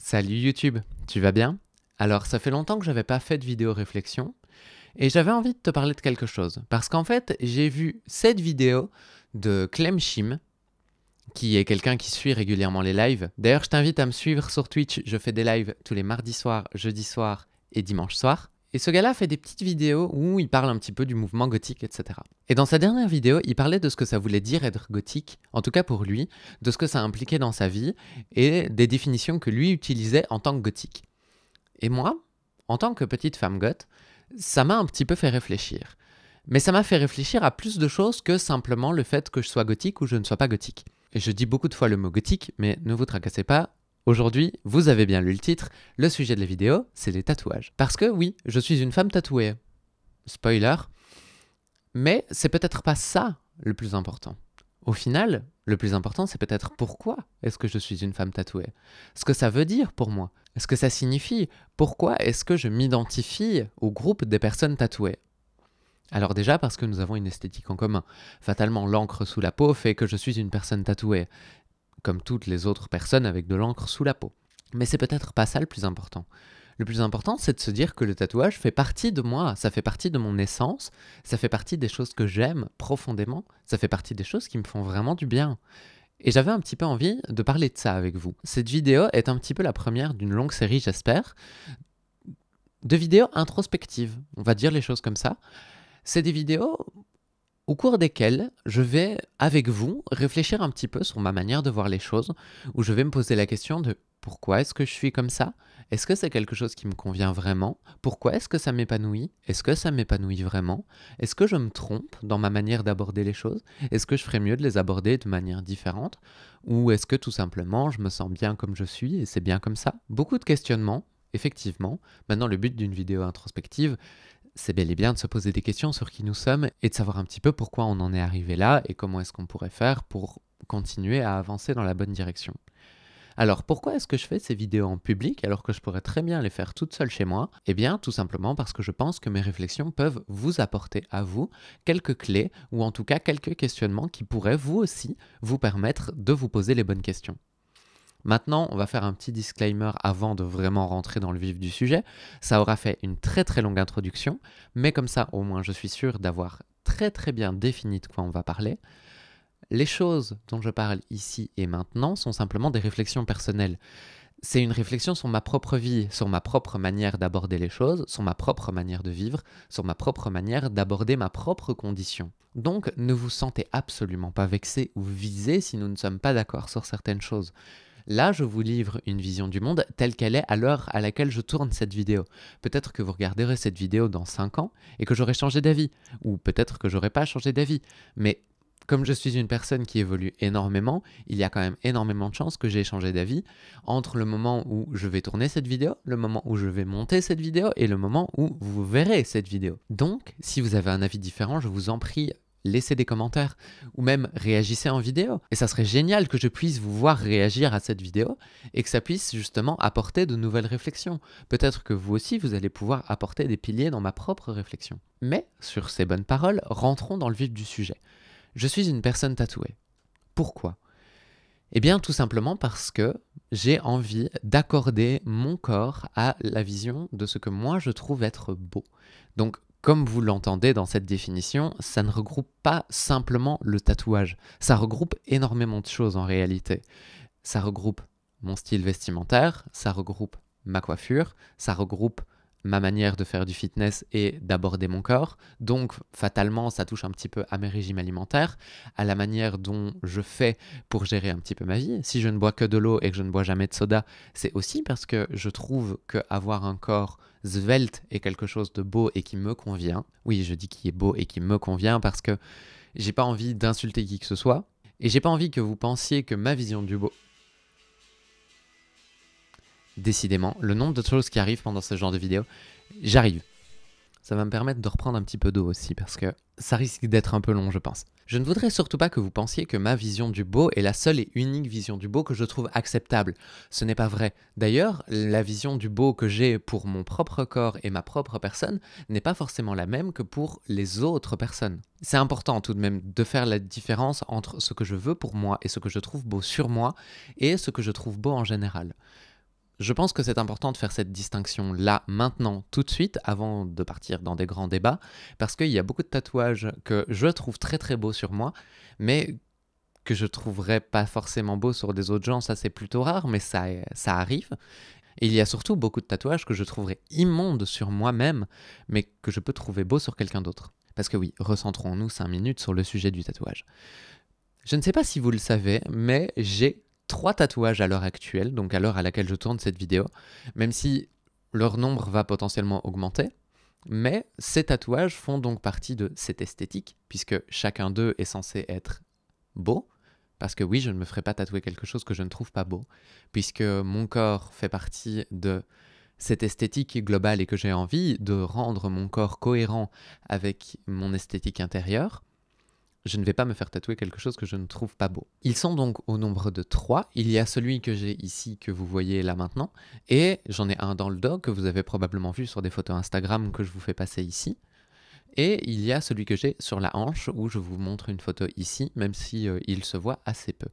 Salut YouTube, tu vas bien? Alors ça fait longtemps que j'avais pas fait de vidéo réflexion et j'avais envie de te parler de quelque chose parce qu'en fait j'ai vu cette vidéo de Clem Chim qui est quelqu'un qui suit régulièrement les lives. D'ailleurs je t'invite à me suivre sur Twitch, je fais des lives tous les mardis soirs, jeudis soirs et dimanche soir. Et ce gars-là fait des petites vidéos où il parle un petit peu du mouvement gothique, etc. Et dans sa dernière vidéo, il parlait de ce que ça voulait dire être gothique, en tout cas pour lui, de ce que ça impliquait dans sa vie, et des définitions que lui utilisait en tant que gothique. Et moi, en tant que petite femme goth, ça m'a un petit peu fait réfléchir. Mais ça m'a fait réfléchir à plus de choses que simplement le fait que je sois gothique ou je ne sois pas gothique. Et je dis beaucoup de fois le mot gothique, mais ne vous tracassez pas, aujourd'hui, vous avez bien lu le titre, le sujet de la vidéo, c'est les tatouages. Parce que oui, je suis une femme tatouée. Spoiler. Mais c'est peut-être pas ça le plus important. Au final, le plus important, c'est peut-être pourquoi est-ce que je suis une femme tatouée? Ce que ça veut dire pour moi. Ce que ça signifie. Pourquoi est-ce que je m'identifie au groupe des personnes tatouées? Alors déjà parce que nous avons une esthétique en commun. Fatalement, l'encre sous la peau fait que je suis une personne tatouée, comme toutes les autres personnes avec de l'encre sous la peau. Mais c'est peut-être pas ça le plus important. Le plus important, c'est de se dire que le tatouage fait partie de moi, ça fait partie de mon essence, ça fait partie des choses que j'aime profondément, ça fait partie des choses qui me font vraiment du bien. Et j'avais un petit peu envie de parler de ça avec vous. Cette vidéo est un petit peu la première d'une longue série, j'espère, de vidéos introspectives, on va dire les choses comme ça. C'est des vidéos au cours desquelles je vais, avec vous, réfléchir un petit peu sur ma manière de voir les choses, où je vais me poser la question de pourquoi est-ce que je suis comme ça? Est-ce que c'est quelque chose qui me convient vraiment? Pourquoi est-ce que ça m'épanouit? Est-ce que ça m'épanouit vraiment? Est-ce que je me trompe dans ma manière d'aborder les choses? Est-ce que je ferais mieux de les aborder de manière différente? Ou est-ce que tout simplement je me sens bien comme je suis et c'est bien comme ça? Beaucoup de questionnements, effectivement. Maintenant, le but d'une vidéo introspective, c'est bel et bien de se poser des questions sur qui nous sommes et de savoir un petit peu pourquoi on en est arrivé là et comment est-ce qu'on pourrait faire pour continuer à avancer dans la bonne direction. Alors pourquoi est-ce que je fais ces vidéos en public alors que je pourrais très bien les faire toute seule chez moi? Eh bien tout simplement parce que je pense que mes réflexions peuvent vous apporter à vous quelques clés ou en tout cas quelques questionnements qui pourraient vous aussi vous permettre de vous poser les bonnes questions. Maintenant, on va faire un petit disclaimer avant de vraiment rentrer dans le vif du sujet. Ça aura fait une très très longue introduction, mais comme ça, au moins, je suis sûr d'avoir très très bien défini de quoi on va parler. Les choses dont je parle ici et maintenant sont simplement des réflexions personnelles. C'est une réflexion sur ma propre vie, sur ma propre manière d'aborder les choses, sur ma propre manière de vivre, sur ma propre manière d'aborder ma propre condition. Donc, ne vous sentez absolument pas vexé ou visé si nous ne sommes pas d'accord sur certaines choses. Là, je vous livre une vision du monde telle qu'elle est à l'heure à laquelle je tourne cette vidéo. Peut-être que vous regarderez cette vidéo dans 5 ans et que j'aurai changé d'avis, ou peut-être que j'aurai pas changé d'avis. Mais comme je suis une personne qui évolue énormément, il y a quand même énormément de chances que j'ai changé d'avis entre le moment où je vais tourner cette vidéo, le moment où je vais monter cette vidéo et le moment où vous verrez cette vidéo. Donc, si vous avez un avis différent, je vous en prie, laissez des commentaires ou même réagissez en vidéo. Et ça serait génial que je puisse vous voir réagir à cette vidéo et que ça puisse justement apporter de nouvelles réflexions. Peut-être que vous aussi, vous allez pouvoir apporter des piliers dans ma propre réflexion. Mais, sur ces bonnes paroles, rentrons dans le vif du sujet. Je suis une personne tatouée. Pourquoi? Eh bien, tout simplement parce que j'ai envie d'accorder mon corps à la vision de ce que moi je trouve être beau. Donc, comme vous l'entendez dans cette définition, ça ne regroupe pas simplement le tatouage. Ça regroupe énormément de choses en réalité. Ça regroupe mon style vestimentaire, ça regroupe ma coiffure, ça regroupe ma manière de faire du fitness et d'aborder mon corps. Donc, fatalement, ça touche un petit peu à mes régimes alimentaires, à la manière dont je fais pour gérer un petit peu ma vie. Si je ne bois que de l'eau et que je ne bois jamais de soda, c'est aussi parce que je trouve qu'avoir un corps svelte est quelque chose de beau et qui me convient. Oui, je dis qu'il est beau et qui me convient parce que j'ai pas envie d'insulter qui que ce soit et j'ai pas envie que vous pensiez que ma vision du beau... Décidément, le nombre de choses qui arrivent pendant ce genre de vidéo, j'arrive. Ça va me permettre de reprendre un petit peu d'eau aussi parce que ça risque d'être un peu long, je pense. Je ne voudrais surtout pas que vous pensiez que ma vision du beau est la seule et unique vision du beau que je trouve acceptable. Ce n'est pas vrai. D'ailleurs, la vision du beau que j'ai pour mon propre corps et ma propre personne n'est pas forcément la même que pour les autres personnes. C'est important tout de même de faire la différence entre ce que je veux pour moi et ce que je trouve beau sur moi et ce que je trouve beau en général. Je pense que c'est important de faire cette distinction là, maintenant, tout de suite, avant de partir dans des grands débats, parce qu'il y a beaucoup de tatouages que je trouve très très beaux sur moi, mais que je trouverais pas forcément beaux sur des autres gens, ça c'est plutôt rare, mais ça arrive. Et il y a surtout beaucoup de tatouages que je trouverais immondes sur moi-même, mais que je peux trouver beaux sur quelqu'un d'autre. Parce que oui, recentrons-nous 5 minutes sur le sujet du tatouage. Je ne sais pas si vous le savez, mais j'ai 3 tatouages à l'heure actuelle, donc à l'heure à laquelle je tourne cette vidéo, même si leur nombre va potentiellement augmenter. Mais ces tatouages font donc partie de cette esthétique, puisque chacun d'eux est censé être beau, parce que oui, je ne me ferai pas tatouer quelque chose que je ne trouve pas beau, puisque mon corps fait partie de cette esthétique globale et que j'ai envie de rendre mon corps cohérent avec mon esthétique intérieure. Je ne vais pas me faire tatouer quelque chose que je ne trouve pas beau. Ils sont donc au nombre de 3. Il y a celui que j'ai ici, que vous voyez là maintenant, et j'en ai un dans le dos que vous avez probablement vu sur des photos Instagram que je vous fais passer ici. Et il y a celui que j'ai sur la hanche, où je vous montre une photo ici, même si il se voit assez peu.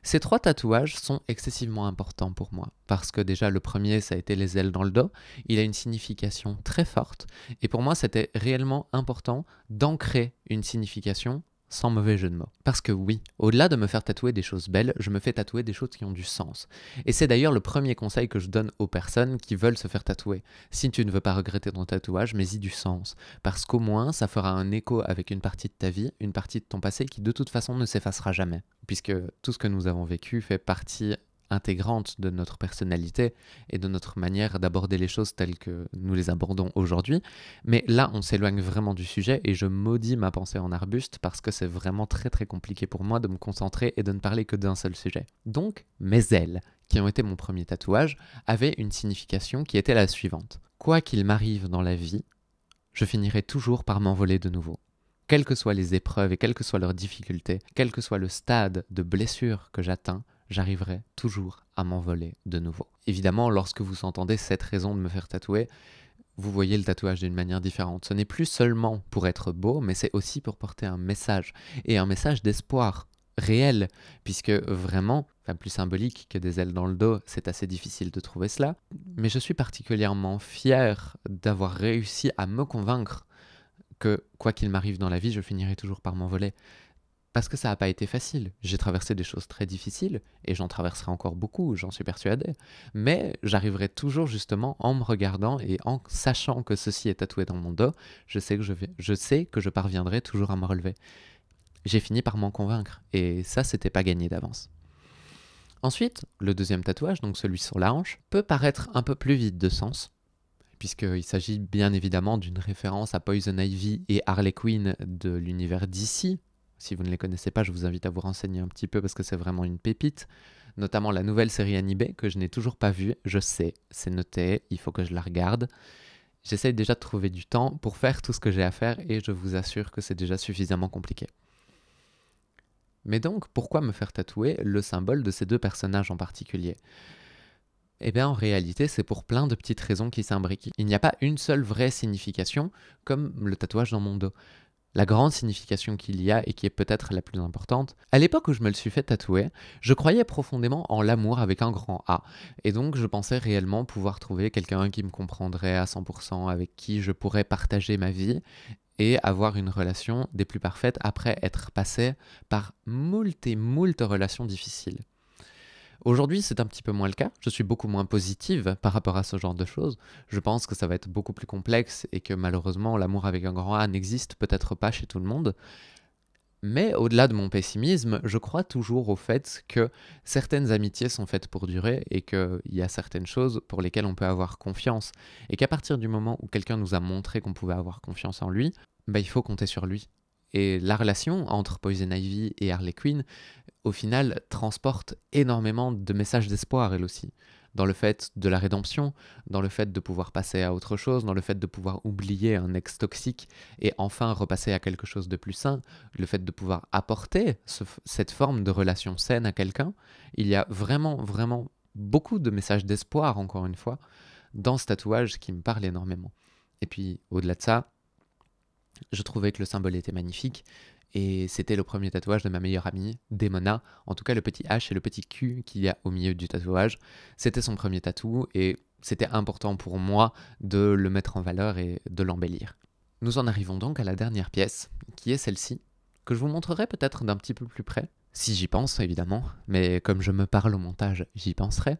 Ces 3 tatouages sont excessivement importants pour moi, parce que déjà le premier, ça a été les ailes dans le dos, il a une signification très forte, et pour moi c'était réellement important d'ancrer une signification sans mauvais jeu de mots. Parce que oui, au-delà de me faire tatouer des choses belles, je me fais tatouer des choses qui ont du sens. Et c'est d'ailleurs le premier conseil que je donne aux personnes qui veulent se faire tatouer. Si tu ne veux pas regretter ton tatouage, mets-y du sens. Parce qu'au moins, ça fera un écho avec une partie de ta vie, une partie de ton passé qui de toute façon ne s'effacera jamais. Puisque tout ce que nous avons vécu fait partie intégrante de notre personnalité et de notre manière d'aborder les choses telles que nous les abordons aujourd'hui. Mais là, on s'éloigne vraiment du sujet et je maudis ma pensée en arbuste parce que c'est vraiment très très compliqué pour moi de me concentrer et de ne parler que d'un seul sujet. Donc, mes ailes, qui ont été mon premier tatouage, avaient une signification qui était la suivante. Quoi qu'il m'arrive dans la vie, je finirai toujours par m'envoler de nouveau. Quelles que soient les épreuves et quelles que soient leurs difficultés, quel que soit le stade de blessure que j'atteins, j'arriverai toujours à m'envoler de nouveau. Évidemment, lorsque vous entendez cette raison de me faire tatouer, vous voyez le tatouage d'une manière différente. Ce n'est plus seulement pour être beau, mais c'est aussi pour porter un message, et un message d'espoir réel, puisque vraiment, plus symbolique que des ailes dans le dos, c'est assez difficile de trouver cela, mais je suis particulièrement fier d'avoir réussi à me convaincre que quoi qu'il m'arrive dans la vie, je finirai toujours par m'envoler. Parce que ça n'a pas été facile. J'ai traversé des choses très difficiles, et j'en traverserai encore beaucoup, j'en suis persuadé. Mais j'arriverai toujours justement en me regardant et en sachant que ceci est tatoué dans mon dos, je sais que je parviendrai toujours à me relever. J'ai fini par m'en convaincre, et ça, c'était pas gagné d'avance. Ensuite, le deuxième tatouage, donc celui sur la hanche, peut paraître un peu plus vide de sens, puisqu'il s'agit bien évidemment d'une référence à Poison Ivy et Harley Quinn de l'univers DC. Si vous ne les connaissez pas, je vous invite à vous renseigner un petit peu parce que c'est vraiment une pépite. Notamment la nouvelle série animée que je n'ai toujours pas vue. Je sais, c'est noté, il faut que je la regarde. J'essaye déjà de trouver du temps pour faire tout ce que j'ai à faire et je vous assure que c'est déjà suffisamment compliqué. Mais donc, pourquoi me faire tatouer le symbole de ces 2 personnages en particulier ? Eh bien, en réalité, c'est pour plein de petites raisons qui s'imbriquent. Il n'y a pas une seule vraie signification, comme le tatouage dans mon dos. La grande signification qu'il y a, et qui est peut-être la plus importante, à l'époque où je me le suis fait tatouer, je croyais profondément en l'amour avec un grand A. Et donc, je pensais réellement pouvoir trouver quelqu'un qui me comprendrait à 100%, avec qui je pourrais partager ma vie, et avoir une relation des plus parfaites après être passé par moult et moult relations difficiles. Aujourd'hui, c'est un petit peu moins le cas. Je suis beaucoup moins positive par rapport à ce genre de choses. Je pense que ça va être beaucoup plus complexe et que malheureusement, l'amour avec un grand A n'existe peut-être pas chez tout le monde. Mais au-delà de mon pessimisme, je crois toujours au fait que certaines amitiés sont faites pour durer et qu'il y a certaines choses pour lesquelles on peut avoir confiance. Et qu'à partir du moment où quelqu'un nous a montré qu'on pouvait avoir confiance en lui, il faut compter sur lui. Et la relation entre Poison Ivy et Harley Quinn, au final, transporte énormément de messages d'espoir, elle aussi. Dans le fait de la rédemption, dans le fait de pouvoir passer à autre chose, dans le fait de pouvoir oublier un ex toxique et enfin repasser à quelque chose de plus sain, le fait de pouvoir apporter cette forme de relation saine à quelqu'un. Il y a vraiment, vraiment beaucoup de messages d'espoir, encore une fois, dans ce tatouage qui me parle énormément. Et puis, au-delà de ça, je trouvais que le symbole était magnifique Et c'était le premier tatouage de ma meilleure amie, Demona. En tout cas, le petit H et le petit Q qu'il y a au milieu du tatouage, c'était son premier tatou et c'était important pour moi de le mettre en valeur et de l'embellir. Nous en arrivons donc à la dernière pièce, qui est celle-ci, que je vous montrerai peut-être d'un petit peu plus près, si j'y pense évidemment, mais comme je me parle au montage, j'y penserai.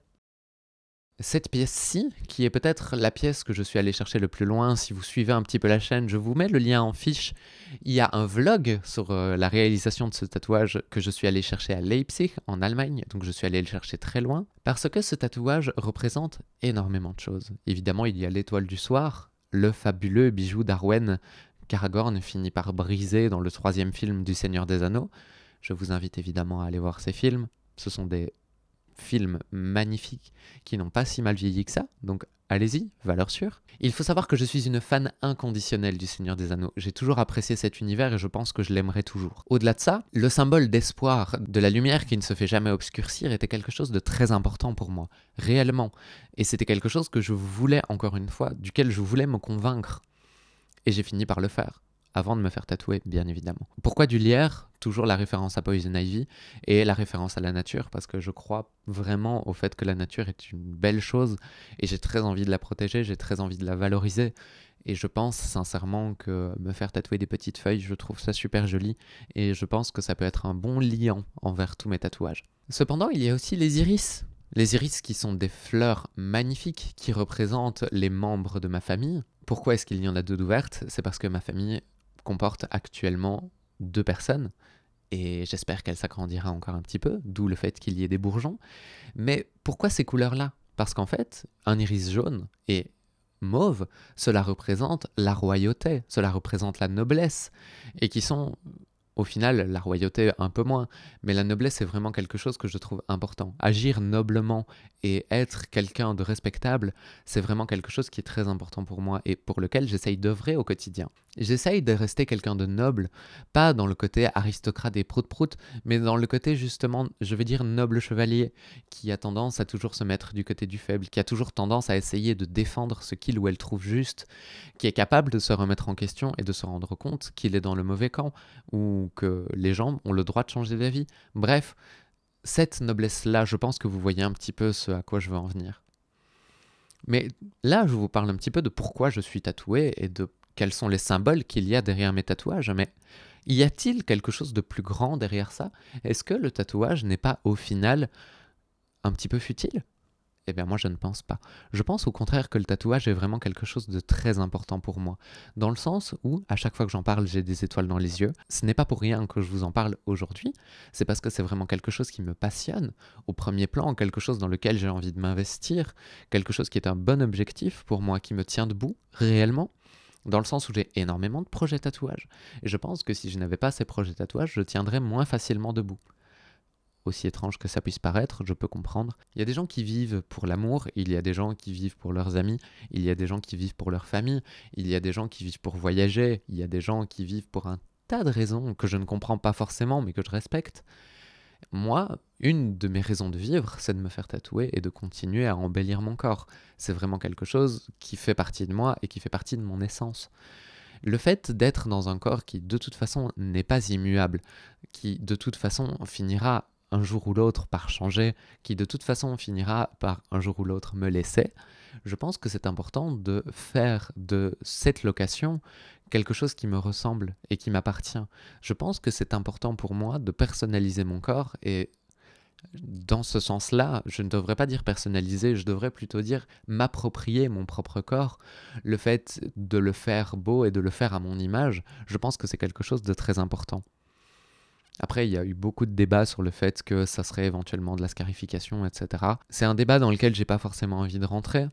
Cette pièce-ci, qui est peut-être la pièce que je suis allé chercher le plus loin, si vous suivez un petit peu la chaîne, je vous mets le lien en fiche. Il y a un vlog sur la réalisation de ce tatouage que je suis allé chercher à Leipzig, en Allemagne, donc je suis allé le chercher très loin, parce que ce tatouage représente énormément de choses. Évidemment, il y a l'étoile du soir, le fabuleux bijou d'Arwen qu'Aragorn finit par briser dans le 3e film du Seigneur des Anneaux. Je vous invite évidemment à aller voir ces films, ce sont des films magnifiques qui n'ont pas si mal vieilli que ça, donc allez-y, valeur sûre. Il faut savoir que je suis une fan inconditionnelle du Seigneur des Anneaux. J'ai toujours apprécié cet univers et je pense que je l'aimerai toujours. Au-delà de ça, le symbole d'espoir, de la lumière qui ne se fait jamais obscurcir, était quelque chose de très important pour moi, réellement. Et c'était quelque chose que je voulais, encore une fois, duquel je voulais me convaincre. Et j'ai fini par le faire. Avant de me faire tatouer, bien évidemment. Pourquoi du lierre? Toujours la référence à Poison Ivy et la référence à la nature, parce que je crois vraiment au fait que la nature est une belle chose et j'ai très envie de la protéger, j'ai très envie de la valoriser. Et je pense sincèrement que me faire tatouer des petites feuilles, je trouve ça super joli et je pense que ça peut être un bon liant envers tous mes tatouages. Cependant, il y a aussi les iris. Les iris qui sont des fleurs magnifiques qui représentent les membres de ma famille. Pourquoi est-ce qu'il y en a 2 d'ouvertes? C'est parce que ma famille comporte actuellement 2 personnes et j'espère qu'elle s'agrandira encore un petit peu, d'où le fait qu'il y ait des bourgeons. Mais pourquoi ces couleurs-là? Parce qu'en fait, un iris jaune et mauve, cela représente la royauté, cela représente la noblesse, et qui sont, au final, la royauté un peu moins, mais la noblesse est vraiment quelque chose que je trouve important. Agir noblement et être quelqu'un de respectable, c'est vraiment quelque chose qui est très important pour moi et pour lequel j'essaye d'œuvrer au quotidien. J'essaye de rester quelqu'un de noble, pas dans le côté aristocrate et prout-prout, mais dans le côté justement, je vais dire noble chevalier, qui a tendance à toujours se mettre du côté du faible, qui a toujours tendance à essayer de défendre ce qu'il ou elle trouve juste, qui est capable de se remettre en question et de se rendre compte qu'il est dans le mauvais camp, ou que les gens ont le droit de changer d'avis. Bref, cette noblesse-là, je pense que vous voyez un petit peu ce à quoi je veux en venir. Mais là, je vous parle un petit peu de pourquoi je suis tatoué et de quels sont les symboles qu'il y a derrière mes tatouages. Mais y a-t-il quelque chose de plus grand derrière ça? Est-ce que le tatouage n'est pas au final un petit peu futile? Eh bien moi je ne pense pas. Je pense au contraire que le tatouage est vraiment quelque chose de très important pour moi, dans le sens où à chaque fois que j'en parle j'ai des étoiles dans les yeux. Ce n'est pas pour rien que je vous en parle aujourd'hui, c'est parce que c'est vraiment quelque chose qui me passionne, au premier plan, quelque chose dans lequel j'ai envie de m'investir, quelque chose qui est un bon objectif pour moi, qui me tient debout réellement, dans le sens où j'ai énormément de projets tatouages, et je pense que si je n'avais pas ces projets tatouages, je tiendrais moins facilement debout. Aussi étrange que ça puisse paraître, je peux comprendre. Il y a des gens qui vivent pour l'amour, il y a des gens qui vivent pour leurs amis, il y a des gens qui vivent pour leur famille, il y a des gens qui vivent pour voyager, il y a des gens qui vivent pour un tas de raisons que je ne comprends pas forcément mais que je respecte. Moi, une de mes raisons de vivre, c'est de me faire tatouer et de continuer à embellir mon corps. C'est vraiment quelque chose qui fait partie de moi et qui fait partie de mon essence. Le fait d'être dans un corps qui de toute façon n'est pas immuable, qui de toute façon finira un jour ou l'autre par changer, qui de toute façon finira par un jour ou l'autre me laisser, je pense que c'est important de faire de cette location quelque chose qui me ressemble et qui m'appartient. Je pense que c'est important pour moi de personnaliser mon corps et dans ce sens-là, je ne devrais pas dire personnaliser, je devrais plutôt dire m'approprier mon propre corps. Le fait de le faire beau et de le faire à mon image, je pense que c'est quelque chose de très important. Après, il y a eu beaucoup de débats sur le fait que ça serait éventuellement de la scarification, etc. C'est un débat dans lequel j'ai pas forcément envie de rentrer,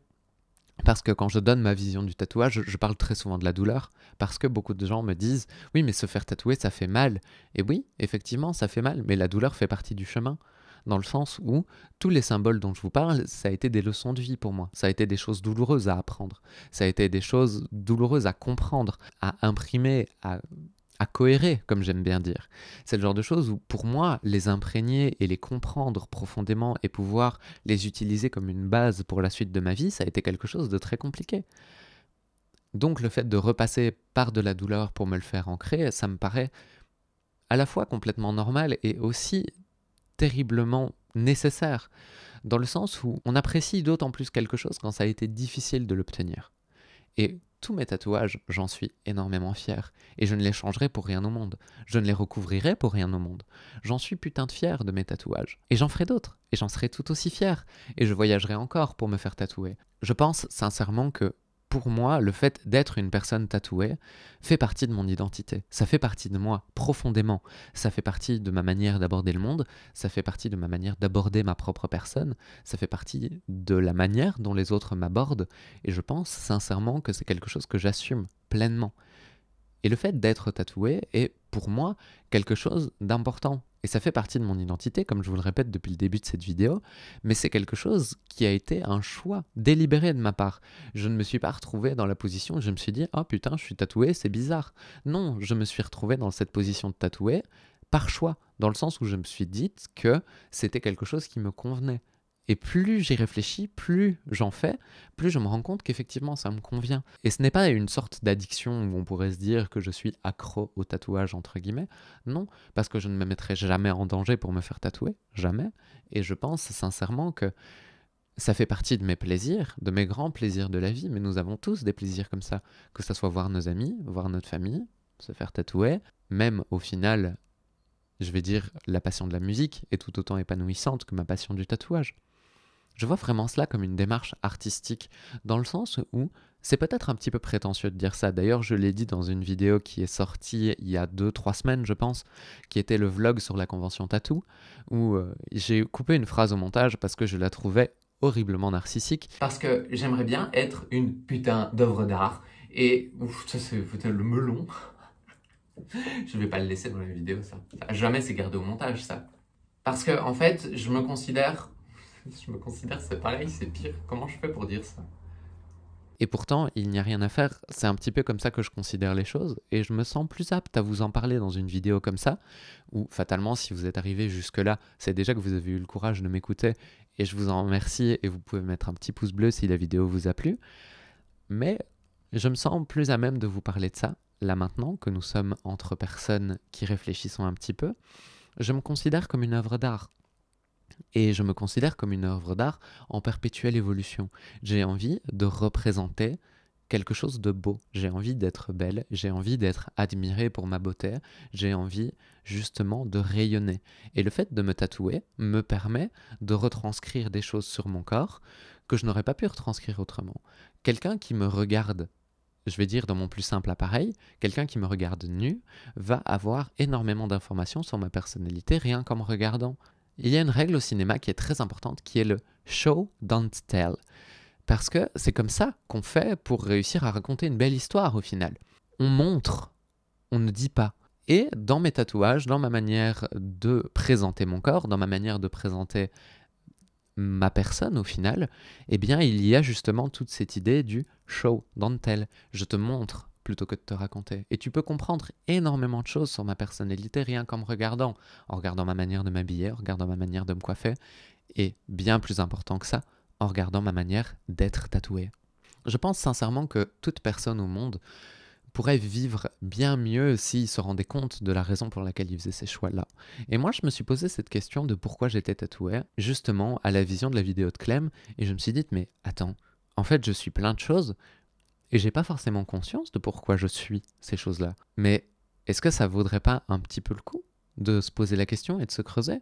parce que quand je donne ma vision du tatouage, je parle très souvent de la douleur, parce que beaucoup de gens me disent « Oui, mais se faire tatouer, ça fait mal. » Et oui, effectivement, ça fait mal, mais la douleur fait partie du chemin, dans le sens où tous les symboles dont je vous parle, ça a été des leçons de vie pour moi. Ça a été des choses douloureuses à apprendre. Ça a été des choses douloureuses à comprendre, à imprimer, à cohérer, comme j'aime bien dire. C'est le genre de choses où, pour moi, les imprégner et les comprendre profondément et pouvoir les utiliser comme une base pour la suite de ma vie, ça a été quelque chose de très compliqué. Donc le fait de repasser par de la douleur pour me le faire ancrer, ça me paraît à la fois complètement normal et aussi terriblement nécessaire, dans le sens où on apprécie d'autant plus quelque chose quand ça a été difficile de l'obtenir. Et tous mes tatouages, j'en suis énormément fier. Et je ne les changerai pour rien au monde. Je ne les recouvrirai pour rien au monde. J'en suis putain de fier de mes tatouages. Et j'en ferai d'autres. Et j'en serai tout aussi fier. Et je voyagerai encore pour me faire tatouer. Je pense sincèrement que pour moi, le fait d'être une personne tatouée fait partie de mon identité. Ça fait partie de moi, profondément. Ça fait partie de ma manière d'aborder le monde. Ça fait partie de ma manière d'aborder ma propre personne. Ça fait partie de la manière dont les autres m'abordent. Et je pense sincèrement que c'est quelque chose que j'assume pleinement. Et le fait d'être tatoué est, pour moi, quelque chose d'important. Et ça fait partie de mon identité, comme je vous le répète depuis le début de cette vidéo, mais c'est quelque chose qui a été un choix délibéré de ma part. Je ne me suis pas retrouvé dans la position où je me suis dit « Oh putain, je suis tatoué, c'est bizarre ». Non, je me suis retrouvé dans cette position de tatoué par choix, dans le sens où je me suis dit que c'était quelque chose qui me convenait. Et plus j'y réfléchis, plus j'en fais, plus je me rends compte qu'effectivement ça me convient. Et ce n'est pas une sorte d'addiction où on pourrait se dire que je suis accro au tatouage entre guillemets. Non, parce que je ne me mettrai jamais en danger pour me faire tatouer, jamais. Et je pense sincèrement que ça fait partie de mes plaisirs, de mes grands plaisirs de la vie, mais nous avons tous des plaisirs comme ça. Que ça soit voir nos amis, voir notre famille, se faire tatouer, même au final, je vais dire, la passion de la musique est tout autant épanouissante que ma passion du tatouage. Je vois vraiment cela comme une démarche artistique, dans le sens où c'est peut-être un petit peu prétentieux de dire ça. D'ailleurs, je l'ai dit dans une vidéo qui est sortie il y a 2-3 semaines, je pense, qui était le vlog sur la convention tattoo, où j'ai coupé une phrase au montage parce que je la trouvais horriblement narcissique. Parce que j'aimerais bien être une putain d'œuvre d'art. Et ouf, ça c'est le melon. Je vais pas le laisser dans la vidéo, ça. Jamais c'est gardé au montage, ça. Parce que, en fait, je me considère, c'est pareil, c'est pire. Comment je fais pour dire ça? Et pourtant, il n'y a rien à faire. C'est un petit peu comme ça que je considère les choses. Et je me sens plus apte à vous en parler dans une vidéo comme ça, où fatalement, si vous êtes arrivé jusque-là, c'est déjà que vous avez eu le courage de m'écouter. Et je vous en remercie. Et vous pouvez mettre un petit pouce bleu si la vidéo vous a plu. Mais je me sens plus à même de vous parler de ça, là maintenant, que nous sommes entre personnes qui réfléchissons un petit peu. Je me considère comme une œuvre d'art. Et je me considère comme une œuvre d'art en perpétuelle évolution. J'ai envie de représenter quelque chose de beau. J'ai envie d'être belle, j'ai envie d'être admirée pour ma beauté, j'ai envie justement de rayonner. Et le fait de me tatouer me permet de retranscrire des choses sur mon corps que je n'aurais pas pu retranscrire autrement. Quelqu'un qui me regarde, je vais dire dans mon plus simple appareil, quelqu'un qui me regarde nu va avoir énormément d'informations sur ma personnalité rien qu'en me regardant. Il y a une règle au cinéma qui est très importante qui est le show, don't tell. Parce que c'est comme ça qu'on fait pour réussir à raconter une belle histoire au final. On montre, on ne dit pas. Et dans mes tatouages, dans ma manière de présenter mon corps, dans ma manière de présenter ma personne au final, eh bien il y a justement toute cette idée du show, don't tell. Je te montre plutôt que de te raconter. Et tu peux comprendre énormément de choses sur ma personnalité rien qu'en me regardant, en regardant ma manière de m'habiller, en regardant ma manière de me coiffer, et bien plus important que ça, en regardant ma manière d'être tatoué. Je pense sincèrement que toute personne au monde pourrait vivre bien mieux s'il se rendait compte de la raison pour laquelle il faisait ces choix-là. Et moi, je me suis posé cette question de pourquoi j'étais tatoué, justement à la vision de la vidéo de Clem, et je me suis dit, mais attends, en fait, je suis plein de choses, et j'ai pas forcément conscience de pourquoi je suis ces choses-là. Mais est-ce que ça vaudrait pas un petit peu le coup de se poser la question et de se creuser?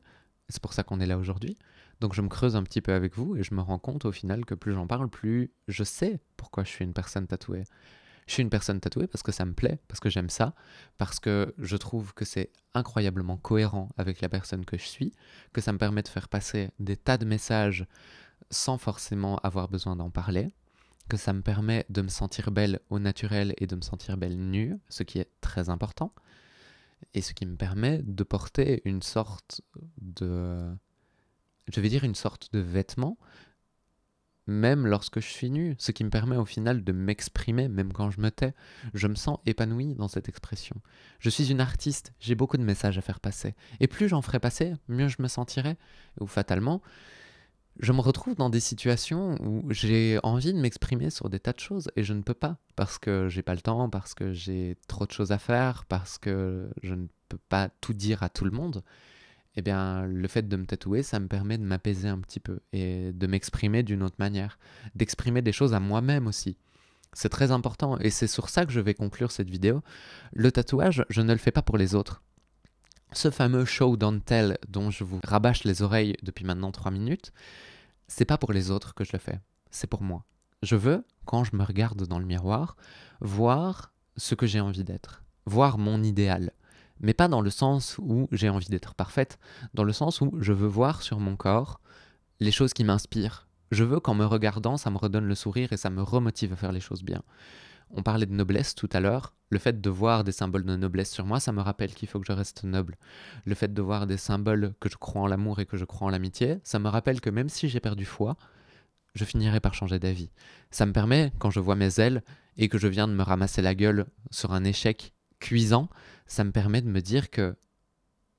C'est pour ça qu'on est là aujourd'hui. Donc je me creuse un petit peu avec vous et je me rends compte au final que plus j'en parle, plus je sais pourquoi je suis une personne tatouée. Je suis une personne tatouée parce que ça me plaît, parce que j'aime ça, parce que je trouve que c'est incroyablement cohérent avec la personne que je suis, que ça me permet de faire passer des tas de messages sans forcément avoir besoin d'en parler, que ça me permet de me sentir belle au naturel et de me sentir belle nue, ce qui est très important, et ce qui me permet de porter une sorte de... je vais dire une sorte de vêtement, même lorsque je suis nu, ce qui me permet au final de m'exprimer, même quand je me tais. Je me sens épanoui dans cette expression. Je suis une artiste, j'ai beaucoup de messages à faire passer. Et plus j'en ferai passer, mieux je me sentirai. Ou fatalement, je me retrouve dans des situations où j'ai envie de m'exprimer sur des tas de choses et je ne peux pas parce que j'ai pas le temps, parce que j'ai trop de choses à faire, parce que je ne peux pas tout dire à tout le monde. Eh bien, le fait de me tatouer, ça me permet de m'apaiser un petit peu et de m'exprimer d'une autre manière, d'exprimer des choses à moi-même aussi. C'est très important et c'est sur ça que je vais conclure cette vidéo. Le tatouage, je ne le fais pas pour les autres. Ce fameux show don't tell dont je vous rabâche les oreilles depuis maintenant 3 minutes, c'est pas pour les autres que je le fais, c'est pour moi. Je veux, quand je me regarde dans le miroir, voir ce que j'ai envie d'être, voir mon idéal. Mais pas dans le sens où j'ai envie d'être parfaite, dans le sens où je veux voir sur mon corps les choses qui m'inspirent. Je veux qu'en me regardant, ça me redonne le sourire et ça me remotive à faire les choses bien. On parlait de noblesse tout à l'heure. Le fait de voir des symboles de noblesse sur moi, ça me rappelle qu'il faut que je reste noble. Le fait de voir des symboles que je crois en l'amour et que je crois en l'amitié, ça me rappelle que même si j'ai perdu foi, je finirai par changer d'avis. Ça me permet, quand je vois mes ailes et que je viens de me ramasser la gueule sur un échec cuisant, ça me permet de me dire que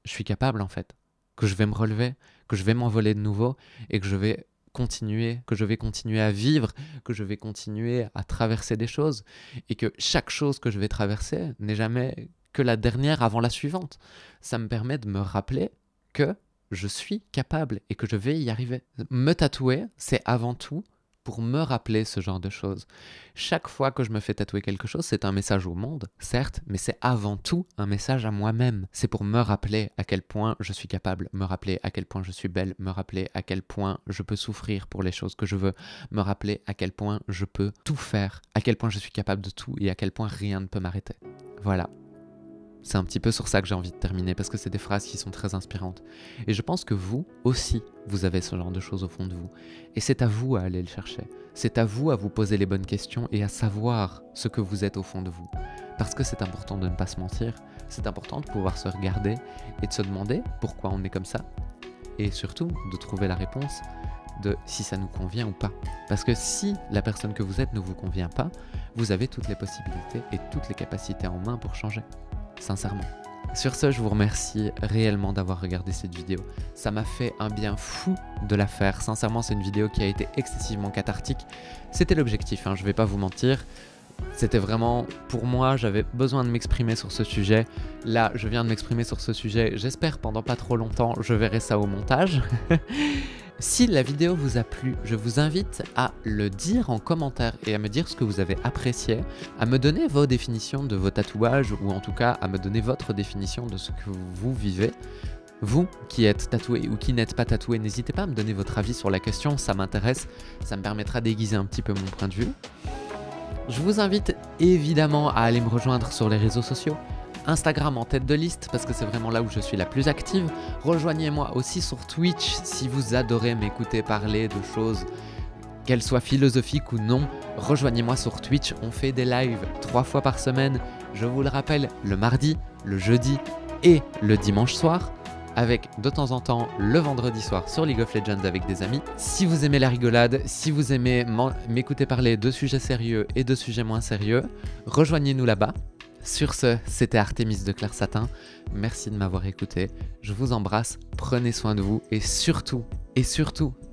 je suis capable en fait, que je vais me relever, que je vais m'envoler de nouveau et que je vais continuer à vivre, que je vais continuer à traverser des choses et que chaque chose que je vais traverser n'est jamais que la dernière avant la suivante. Ça me permet de me rappeler que je suis capable et que je vais y arriver. Me tatouer, c'est avant tout pour me rappeler ce genre de choses. Chaque fois que je me fais tatouer quelque chose, c'est un message au monde, certes, mais c'est avant tout un message à moi-même. C'est pour me rappeler à quel point je suis capable, me rappeler à quel point je suis belle, me rappeler à quel point je peux souffrir pour les choses que je veux, me rappeler à quel point je peux tout faire, à quel point je suis capable de tout et à quel point rien ne peut m'arrêter. Voilà. C'est un petit peu sur ça que j'ai envie de terminer parce que c'est des phrases qui sont très inspirantes. Et je pense que vous aussi, vous avez ce genre de choses au fond de vous. Et c'est à vous à aller le chercher. C'est à vous à vous poser les bonnes questions et à savoir ce que vous êtes au fond de vous. Parce que c'est important de ne pas se mentir. C'est important de pouvoir se regarder et de se demander pourquoi on est comme ça. Et surtout, de trouver la réponse de si ça nous convient ou pas. Parce que si la personne que vous êtes ne vous convient pas, vous avez toutes les possibilités et toutes les capacités en main pour changer. Sincèrement. Sur ce, je vous remercie réellement d'avoir regardé cette vidéo. Ça m'a fait un bien fou de la faire. Sincèrement, c'est une vidéo qui a été excessivement cathartique. C'était l'objectif, je vais pas vous mentir. C'était vraiment, pour moi, j'avais besoin de m'exprimer sur ce sujet. Là, je viens de m'exprimer sur ce sujet. J'espère pendant pas trop longtemps, je verrai ça au montage. Si la vidéo vous a plu, je vous invite à le dire en commentaire et à me dire ce que vous avez apprécié, à me donner vos définitions de vos tatouages ou en tout cas à me donner votre définition de ce que vous vivez. Vous qui êtes tatoué ou qui n'êtes pas tatoué, n'hésitez pas à me donner votre avis sur la question, ça m'intéresse, ça me permettra d'aiguiser un petit peu mon point de vue. Je vous invite évidemment à aller me rejoindre sur les réseaux sociaux. Instagram en tête de liste parce que c'est vraiment là où je suis la plus active. Rejoignez-moi aussi sur Twitch si vous adorez m'écouter parler de choses, qu'elles soient philosophiques ou non. Rejoignez-moi sur Twitch, on fait des lives 3 fois par semaine. Je vous le rappelle, le mardi, le jeudi et le dimanche soir. Avec de temps en temps le vendredi soir sur League of Legends avec des amis. Si vous aimez la rigolade, si vous aimez m'écouter parler de sujets sérieux et de sujets moins sérieux, rejoignez-nous là-bas. Sur ce, c'était Artémis de Clair Satin. Merci de m'avoir écouté. Je vous embrasse, prenez soin de vous et surtout,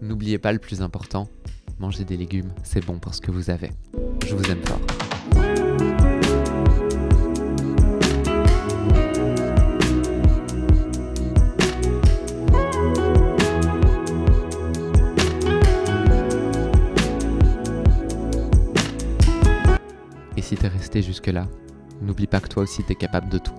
n'oubliez pas le plus important, mangez des légumes, c'est bon pour ce que vous avez. Je vous aime fort. Et si t'es resté jusque-là, n'oublie pas que toi aussi t'es capable de tout.